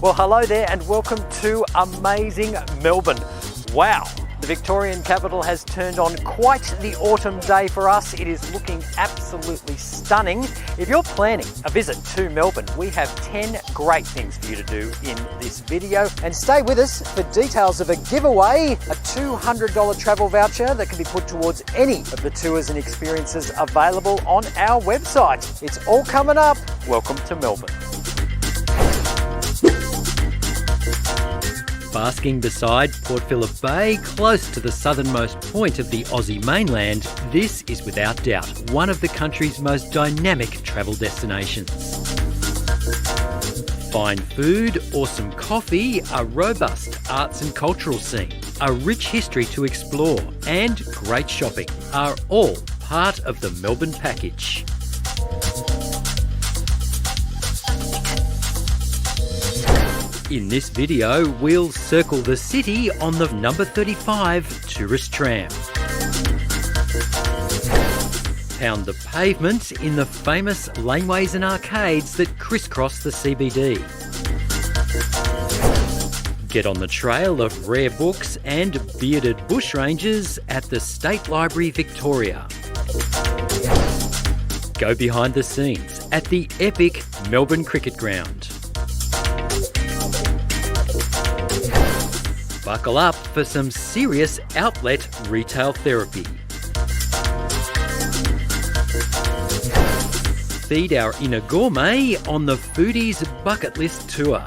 Well, hello there and welcome to amazing Melbourne. Wow, the Victorian capital has turned on quite the autumn day for us. It is looking absolutely stunning. If you're planning a visit to Melbourne, we have 10 great things for you to do in this video. And stay with us for details of a giveaway, a $200 travel voucher that can be put towards any of the tours and experiences available on our website. It's all coming up. Welcome to Melbourne. Basking beside Port Phillip Bay, close to the southernmost point of the Aussie mainland, this is without doubt one of the country's most dynamic travel destinations. Fine food, awesome coffee, a robust arts and cultural scene, a rich history to explore, and great shopping are all part of the Melbourne package. In this video, we'll circle the city on the number 35 tourist tram. Pound the pavement in the famous laneways and arcades that crisscross the CBD. Get on the trail of rare books and bearded bushrangers at the State Library Victoria. Go behind the scenes at the epic Melbourne Cricket Ground. Buckle up for some serious outlet retail therapy. Feed our inner gourmet on the Foodie's Bucket List Tour.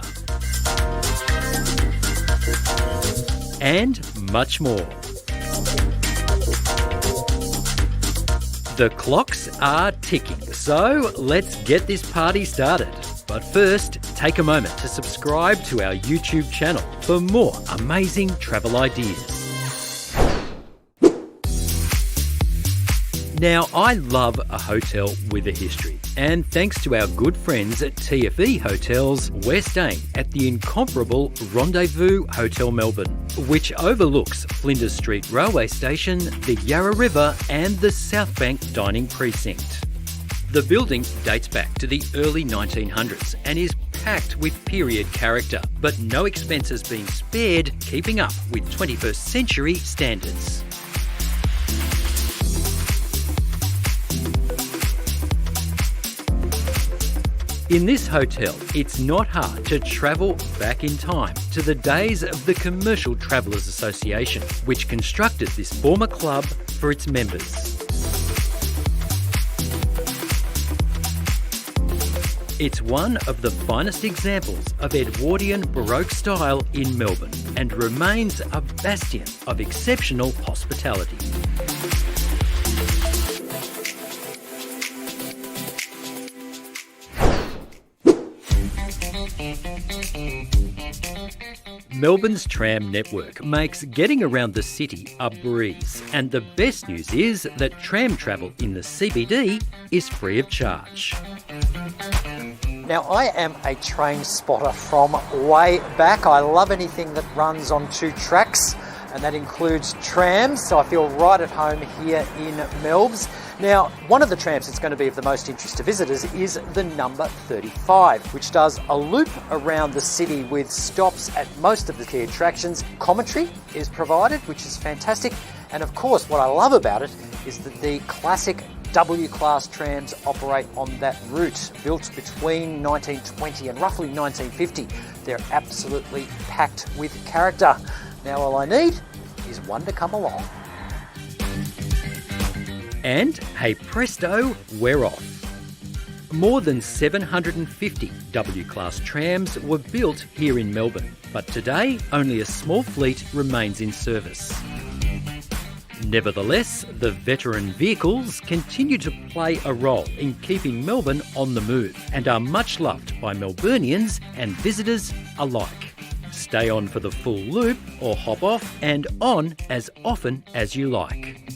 And much more. The clocks are ticking, so let's get this party started. But first, take a moment to subscribe to our YouTube channel for more amazing travel ideas. Now, I love a hotel with a history, and thanks to our good friends at TFE Hotels, we're staying at the incomparable Rendezvous Hotel Melbourne, which overlooks Flinders Street Railway Station, the Yarra River and the South Bank Dining Precinct. The building dates back to the early 1900s and is packed with period character, but no expense has been spared keeping up with 21st century standards. In this hotel, it's not hard to travel back in time to the days of the Commercial Travellers Association, which constructed this former club for its members. It's one of the finest examples of Edwardian Baroque style in Melbourne and remains a bastion of exceptional hospitality. Melbourne's tram network makes getting around the city a breeze, and the best news is that tram travel in the CBD is free of charge. Now, I am a train spotter from way back. I love anything that runs on two tracks, and that includes trams, so I feel right at home here in Melbs. Now, one of the trams that's going to be of the most interest to visitors is the number 35, which does a loop around the city with stops at most of the key attractions. Commentary is provided, which is fantastic. And of course, what I love about it is that the classic W-class trams operate on that route, built between 1920 and roughly 1950. They're absolutely packed with character. Now all I need is one to come along. And hey presto, we're off. More than 750 W-class trams were built here in Melbourne, but today only a small fleet remains in service. Nevertheless, the veteran vehicles continue to play a role in keeping Melbourne on the move and are much loved by Melburnians and visitors alike. Stay on for the full loop or hop off and on as often as you like.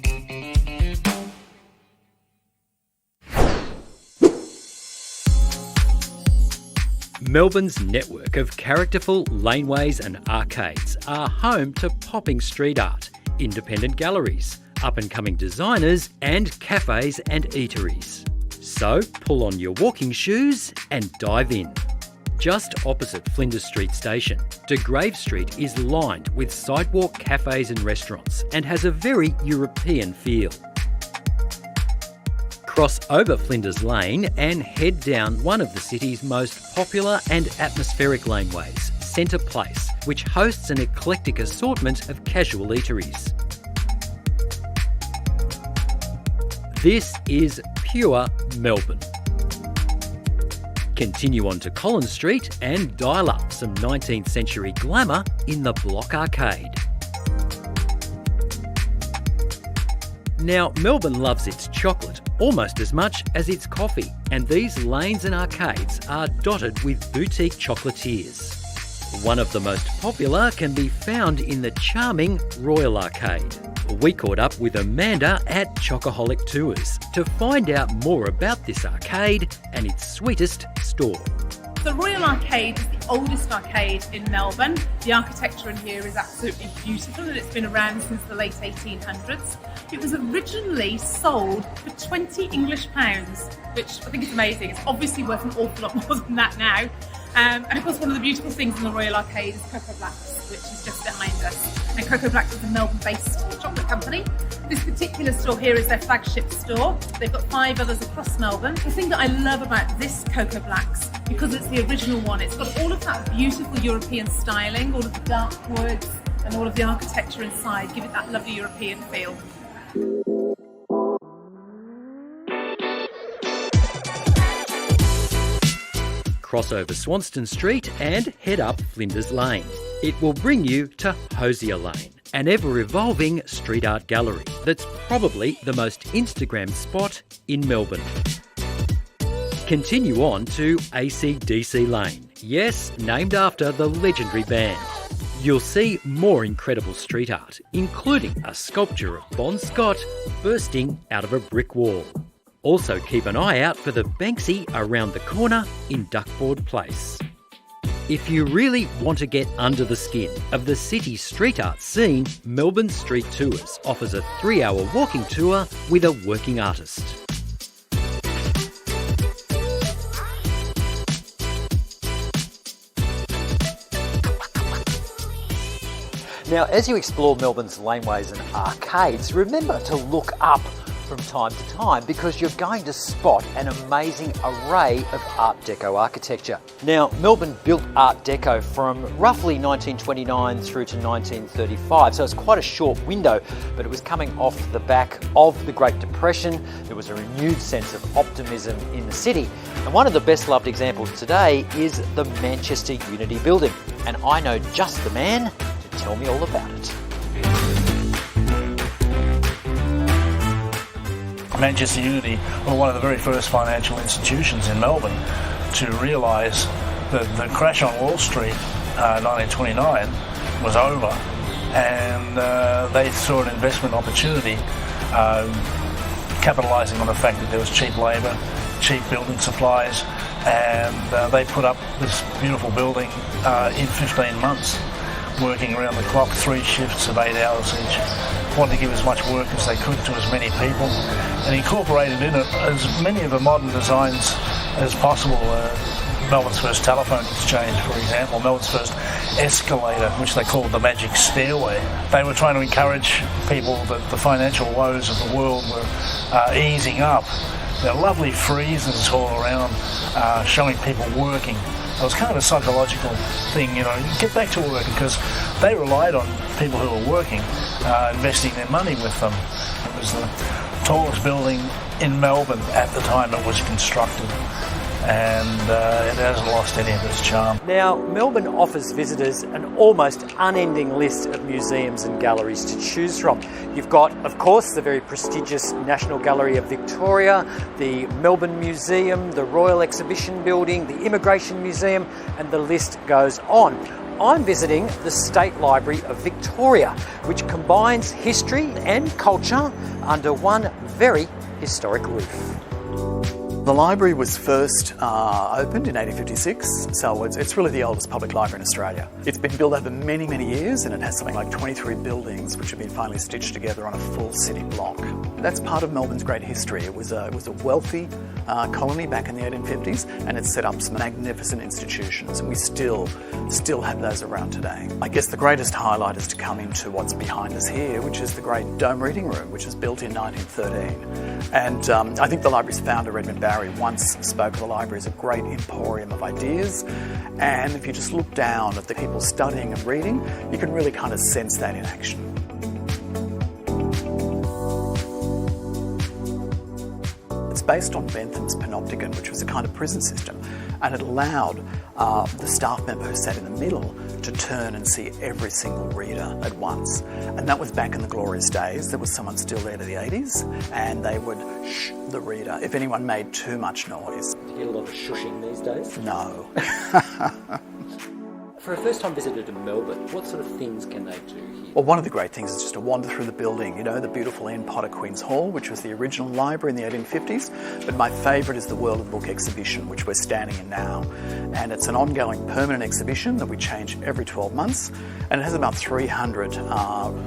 Melbourne's network of characterful laneways and arcades are home to popping street art, independent galleries, up-and-coming designers and cafes and eateries. So pull on your walking shoes and dive in. Just opposite Flinders Street Station, De Grave Street is lined with sidewalk cafes and restaurants and has a very European feel. Cross over Flinders Lane and head down one of the city's most popular and atmospheric laneways, Centre Place, which hosts an eclectic assortment of casual eateries. This is pure Melbourne. Continue on to Collins Street and dial up some 19th century glamour in the Block Arcade. Now, Melbourne loves its chocolate almost as much as its coffee, and these lanes and arcades are dotted with boutique chocolatiers. One of the most popular can be found in the charming Royal Arcade. We caught up with Amanda at Chocoholic Tours to find out more about this arcade and its sweetest store. The Royal Arcade is the oldest arcade in Melbourne. The architecture in here is absolutely beautiful and it's been around since the late 1800s. It was originally sold for 20 English pounds, which I think is amazing. It's obviously worth an awful lot more than that now. And of course, one of the beautiful things in the Royal Arcade is Cocoa Blacks, which is just behind us. And Cocoa Blacks is a Melbourne-based chocolate company. This particular store here is their flagship store. They've got 5 others across Melbourne. The thing that I love about this Cocoa Blacks, because it's the original one, it's got all of that beautiful European styling, all of the dark woods and all of the architecture inside, give it that lovely European feel. Cross over Swanston Street and head up Flinders Lane. It will bring you to Hosier Lane, an ever-evolving street art gallery that's probably the most Instagrammed spot in Melbourne. Continue on to AC/DC Lane, yes, named after the legendary band. You'll see more incredible street art, including a sculpture of Bon Scott bursting out of a brick wall. Also keep an eye out for the Banksy around the corner in Duckboard Place. If you really want to get under the skin of the city's street art scene, Melbourne Street Tours offers a 3-hour walking tour with a working artist. Now, as you explore Melbourne's laneways and arcades, remember to look up from time to time because you're going to spot an amazing array of Art Deco architecture. Now, Melbourne built Art Deco from roughly 1929 through to 1935, so it's quite a short window, but it was coming off the back of the Great Depression. There was a renewed sense of optimism in the city, and one of the best loved examples today is the Manchester Unity building, and I know just the man to tell me all about it. Manchester Unity were one of the very first financial institutions in Melbourne to realise that the crash on Wall Street, 1929, was over, and they saw an investment opportunity, capitalising on the fact that there was cheap labour, cheap building supplies, and they put up this beautiful building in 15 months, working around the clock, 3 shifts of 8 hours each. Wanted to give as much work as they could to as many people, and incorporated in it as many of the modern designs as possible. Melbourne's first telephone exchange, for example, Melbourne's first escalator, which they called the Magic Stairway. They were trying to encourage people that the financial woes of the world were easing up. There are lovely friezes all around, showing people working. It was kind of a psychological thing, you know, get back to work, because they relied on people who were working, investing their money with them. It was the tallest building in Melbourne at the time it was constructed, and it hasn't lost any of its charm. Now, Melbourne offers visitors an almost unending list of museums and galleries to choose from. You've got, of course, the very prestigious National Gallery of Victoria, the Melbourne Museum, the Royal Exhibition Building, the Immigration Museum, and the list goes on. I'm visiting the State Library of Victoria, which combines history and culture under one very historic roof. The library was first opened in 1856, so it's really the oldest public library in Australia. It's been built over many, many years, and it has something like 23 buildings which have been finally stitched together on a full city block. That's part of Melbourne's great history. It was a wealthy colony back in the 1850s, and it set up some magnificent institutions, and we still have those around today. I guess the greatest highlight is to come into what's behind us here, which is the great Dome Reading Room, which was built in 1913. And I think the library's founder, Edmund Barry, once spoke of the library as a great emporium of ideas, and if you just look down at the people studying and reading, you can really kind of sense that in action. It's based on Bentham's panopticon, which was a kind of prison system, and it allowed the staff member who sat in the middle to turn and see every single reader at once. And that was back in the glorious days. There was someone still there to the 80s, and they would shh the reader if anyone made too much noise. Do you get a lot of shushing these days? No. For a first-time visitor to Melbourne, what sort of things can they do here? Well, one of the great things is just to wander through the building, the beautiful Ian Potter Queen's Hall, which was the original library in the 1850s. But my favourite is the World of the Book exhibition, which we're standing in now. And it's an ongoing permanent exhibition that we change every 12 months. And it has about 300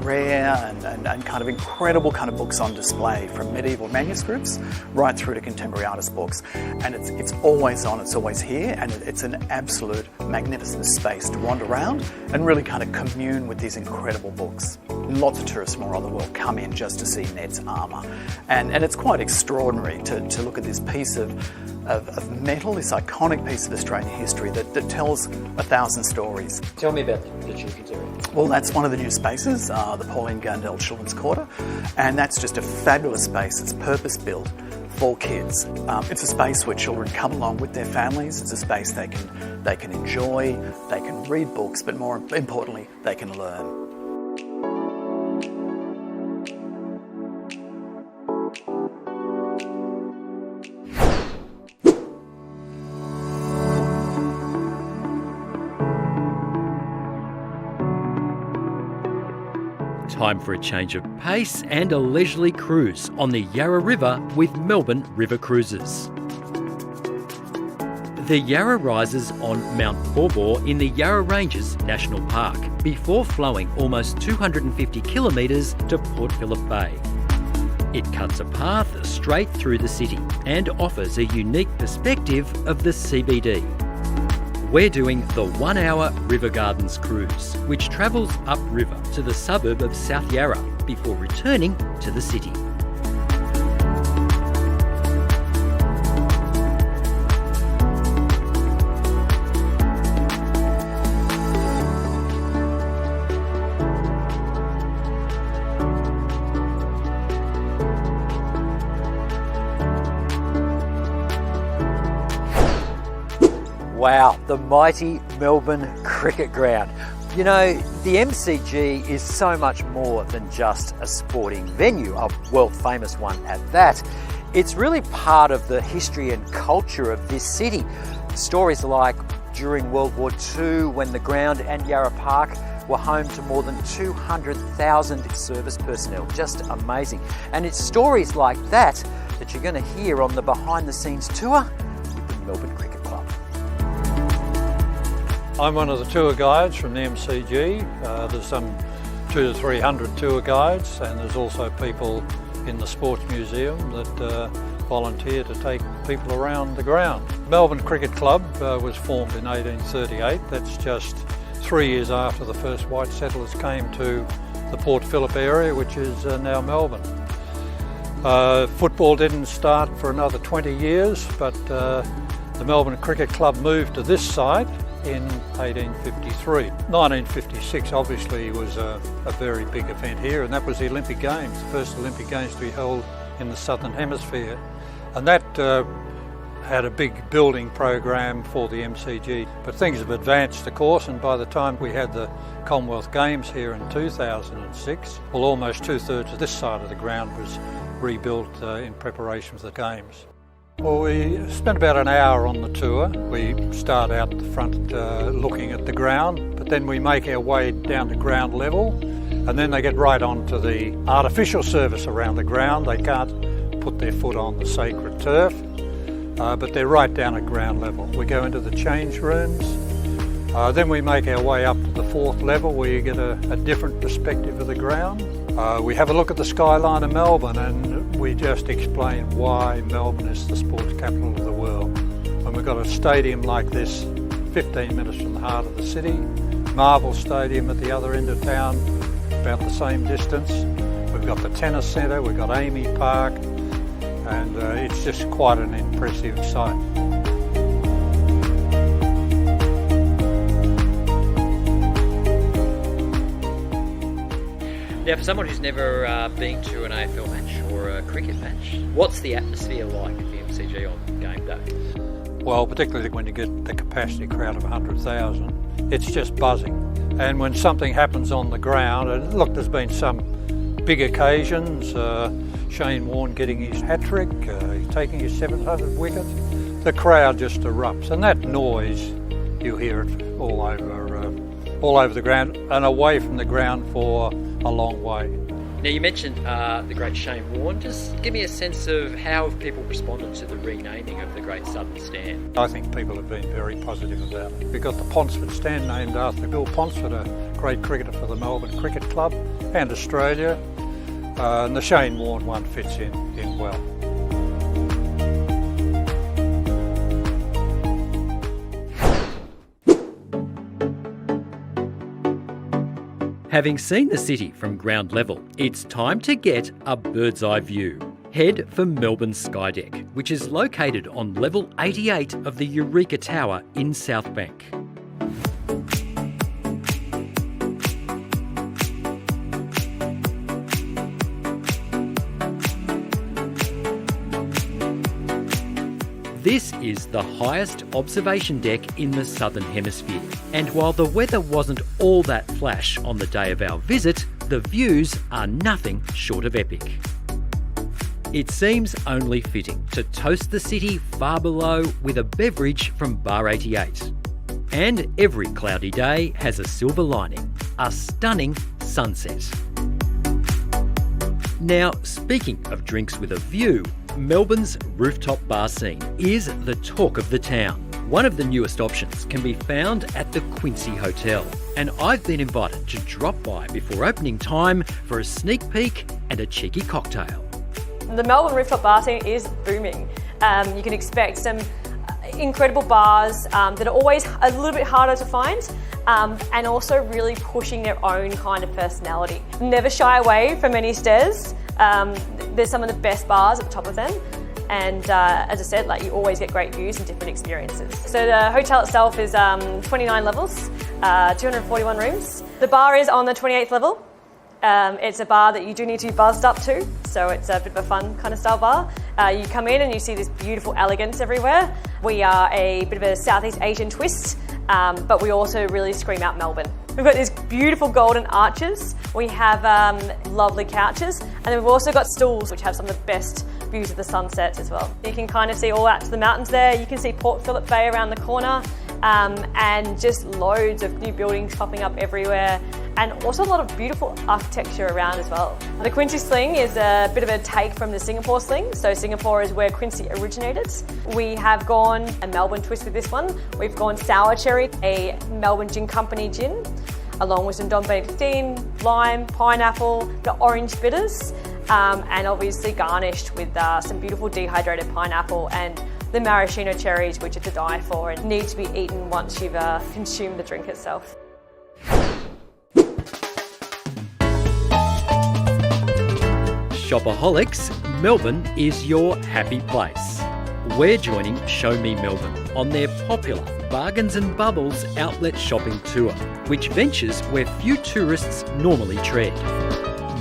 rare and kind of incredible kind of books on display, from medieval manuscripts right through to contemporary artist books. And it's always on, it's always here, and it's an absolute magnificent space to wander around and really kind of commune with these incredible books. Lots of tourists from all over the world come in just to see Ned's armour. And it's quite extraordinary to look at this piece of metal, this iconic piece of Australian history that tells 1,000 stories. Tell me about the children's area. Well, that's one of the new spaces, the Pauline Gandel Children's Quarter, and that's just a fabulous space. It's purpose-built for kids. It's a space where children come along with their families. It's a space they can enjoy, they can read books, but more importantly, they can learn. Time for a change of pace and a leisurely cruise on the Yarra River with Melbourne River Cruises. The Yarra rises on Mount Baw in the Yarra Ranges National Park before flowing almost 250 kilometres to Port Phillip Bay. It cuts a path straight through the city and offers a unique perspective of the CBD. We're doing the 1 hour River Gardens cruise, which travels upriver to the suburb of South Yarra before returning to the city. Wow, the mighty Melbourne Cricket Ground. You know, the MCG is so much more than just a sporting venue, a world famous one at that. It's really part of the history and culture of this city. Stories like during World War II, when the ground and Yarra Park were home to more than 200,000 service personnel. Just amazing. And it's stories like that that you're going to hear on the behind the scenes tour with the Melbourne Cricket Club. I'm one of the tour guides from the MCG. There's some 200 to 300 tour guides, and there's also people in the Sports Museum that volunteer to take people around the ground. Melbourne Cricket Club was formed in 1838. That's just 3 years after the first white settlers came to the Port Phillip area, which is now Melbourne. Football didn't start for another 20 years, but the Melbourne Cricket Club moved to this site in 1853. 1956 obviously was a very big event here, and that was the Olympic Games, the first Olympic Games to be held in the Southern Hemisphere. And that had a big building program for the MCG. But things have advanced, of course, and by the time we had the Commonwealth Games here in 2006, well, almost 2/3 of this side of the ground was rebuilt in preparation for the Games. Well, we spent about an hour on the tour. We start out the front looking at the ground, but then we make our way down to ground level, and then they get right onto the artificial surface around the ground. They can't put their foot on the sacred turf. but they're right down at ground level. We go into the change rooms, then we make our way up to the 4th level where you get a different perspective of the ground. We have a look at the skyline of Melbourne, and we just explain why Melbourne is the sports capital of the world. When we've got a stadium like this 15 minutes from the heart of the city, Marvel Stadium at the other end of town, about the same distance. We've got the tennis centre, we've got Amy Park, and it's just quite an impressive sight. Now, for someone who's never been to an AFL match or a cricket match, what's the atmosphere like at the MCG on game day? Well, particularly when you get the capacity crowd of 100,000, it's just buzzing. And when something happens on the ground, and look, there's been some big occasions, Shane Warne getting his hat-trick, taking his 700th wicket, the crowd just erupts. And that noise, you hear it all over the ground and away from the ground for a long way. Now, you mentioned the great Shane Warne. Just give me a sense of how have people responded to the renaming of the Great Southern Stand? I think people have been very positive about it. We've got the Ponsford Stand named after Bill Ponsford, a great cricketer for the Melbourne Cricket Club and Australia. And the Shane Warne one fits in well. Having seen the city from ground level, it's time to get a bird's eye view. Head for Melbourne's Skydeck, which is located on level 88 of the Eureka Tower in South Bank. This is the highest observation deck in the Southern Hemisphere. And while the weather wasn't all that flash on the day of our visit, the views are nothing short of epic. It seems only fitting to toast the city far below with a beverage from Bar 88. And every cloudy day has a silver lining, a stunning sunset. Now, speaking of drinks with a view, Melbourne's rooftop bar scene is the talk of the town. One of the newest options can be found at the Quincy Hotel, and I've been invited to drop by before opening time for a sneak peek and a cheeky cocktail. The Melbourne rooftop bar scene is booming. You can expect some incredible bars that are always a little bit harder to find, and also really pushing their own kind of personality. Never shy away from any stairs. There's some of the best bars at the top of them, and as I said, you always get great views and different experiences. So the hotel itself is 29 levels, 241 rooms. The bar is on the 28th level. It's a bar that you do need to be buzzed up to, so it's a bit of a fun kind of style bar. You come in and you see this beautiful elegance everywhere. We are a bit of a Southeast Asian twist, but we also really scream out Melbourne. We've got these beautiful golden arches. We have lovely couches, and then we've also got stools which have some of the best views of the sunsets as well. You can kind of see all out to the mountains there. You can see Port Phillip Bay around the corner, and just loads of new buildings popping up everywhere, and also a lot of beautiful architecture around as well. The Quincy Sling is a bit of a take from the Singapore Sling. So Singapore is where Quincy originated. We have gone a Melbourne twist with this one. We've gone Sour Cherry, a Melbourne Gin Company gin, along with some Don Benedictine, lime, pineapple, the orange bitters, and obviously garnished with some beautiful dehydrated pineapple and the maraschino cherries, which are to die for and need to be eaten once you've consumed the drink itself. Shopaholics, Melbourne is your happy place. We're joining Show Me Melbourne on their popular Bargains and Bubbles outlet shopping tour, which ventures where few tourists normally tread.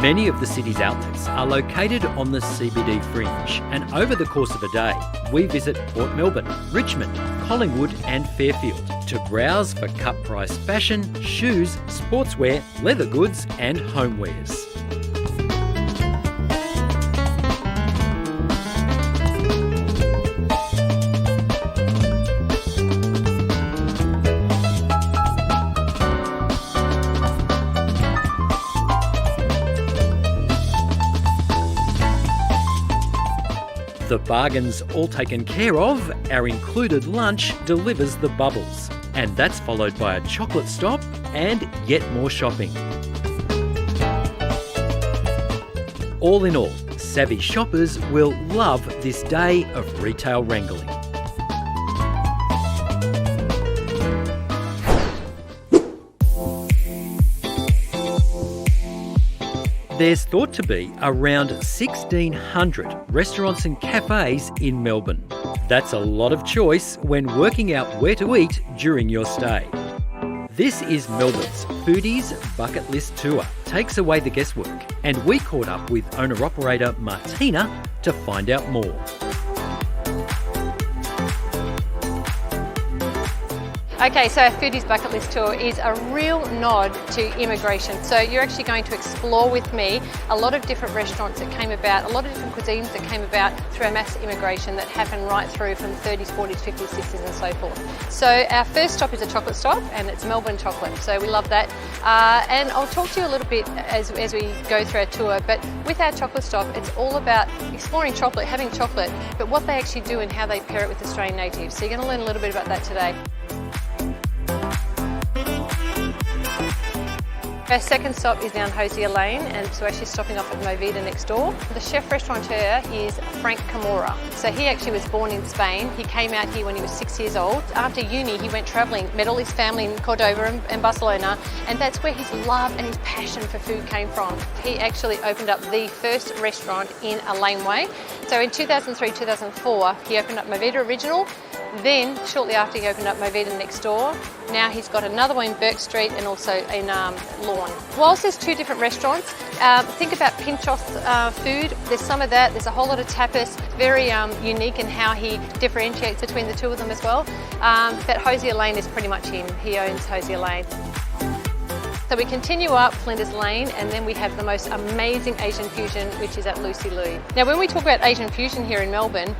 Many of the city's outlets are located on the CBD fringe, and over the course of a day, we visit Port Melbourne, Richmond, Collingwood and Fairfield to browse for cut-price fashion, shoes, sportswear, leather goods and homewares. The bargains all taken care of, our included lunch delivers the bubbles. And that's followed by a chocolate stop and yet more shopping. All in all, savvy shoppers will love this day of retail wrangling. There's thought to be around 1,600 restaurants and cafes in Melbourne. That's a lot of choice when working out where to eat during your stay. This is Melbourne's Foodies Bucket List Tour. Takes away the guesswork, and we caught up with owner-operator Martina to find out more. Okay, so our Foodies Bucket List Tour is a real nod to immigration. So you're actually going to explore with me a lot of different restaurants that came about, a lot of different cuisines that came about through our mass immigration that happened right through from the 30s, 40s, 50s, 60s and so forth. So our first stop is a chocolate stop, and it's Melbourne chocolate, so we love that. And I'll talk to you a little bit as we go through our tour, but with our chocolate stop, it's all about exploring chocolate, having chocolate, but what they actually do and how they pair it with Australian natives. So you're going to learn a little bit about that today. Our second stop is down Hosier Lane, and so we're actually stopping off at Movida next door. The chef restaurateur is Frank Camorra. So he actually was born in Spain. He came out here when he was 6 years old. After uni, he went travelling, met all his family in Cordova and Barcelona, and that's where his love and his passion for food came from. He actually opened up the first restaurant in a laneway. So in 2003, 2004, he opened up Movida Original. Then, shortly after, he opened up Movida next door. Now he's got another one in Burke Street and also in Lawn. Whilst there's two different restaurants, think about Pinchos food. There's some of that. There's a whole lot of tapas. Very unique in how he differentiates between the two of them as well. But Hosier Lane is pretty much him. He owns Hosier Lane. So we continue up Flinders Lane, and then we have the most amazing Asian fusion, which is at Lucy Lou. Now, when we talk about Asian fusion here in Melbourne,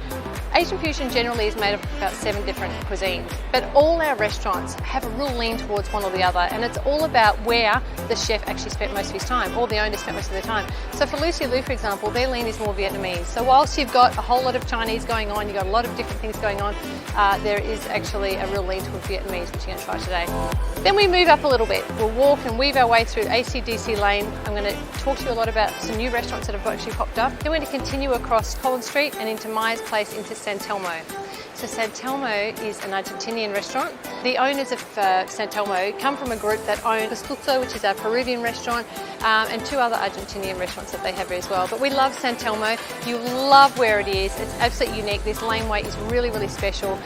Asian fusion generally is made of about 7 different cuisines, but all our restaurants have a real lean towards one or the other, and it's all about where the chef actually spent most of his time, or the owner spent most of their time. So for Lucy Lou, for example, their lean is more Vietnamese. So whilst you've got a whole lot of Chinese going on, you've got a lot of different things going on, there is actually a real lean towards Vietnamese, which you're going to try today. Then we move up a little bit. We'll walk and weave our way through ACDC Lane. I'm going to talk to you a lot about some new restaurants that have actually popped up. Then we're going to continue across Collins Street and into Myers Place into San Telmo. So San Telmo is an Argentinian restaurant. The owners of San Telmo come from a group that own Pescuzzo, which is our Peruvian restaurant, and 2 other Argentinian restaurants that they have as well. But we love San Telmo. You love where it is. It's absolutely unique. This laneway is really, really special.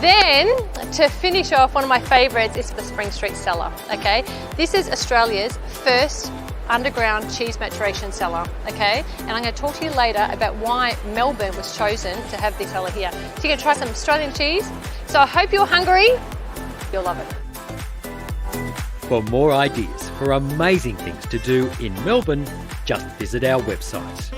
Then, to finish off, one of my favourites is the Spring Street Cellar. Okay, this is Australia's first underground cheese maturation cellar, okay? And I'm going to talk to you later about why Melbourne was chosen to have this cellar here. So you're going to try some Australian cheese. So I hope you're hungry. You'll love it. For more ideas for amazing things to do in Melbourne, just visit our website.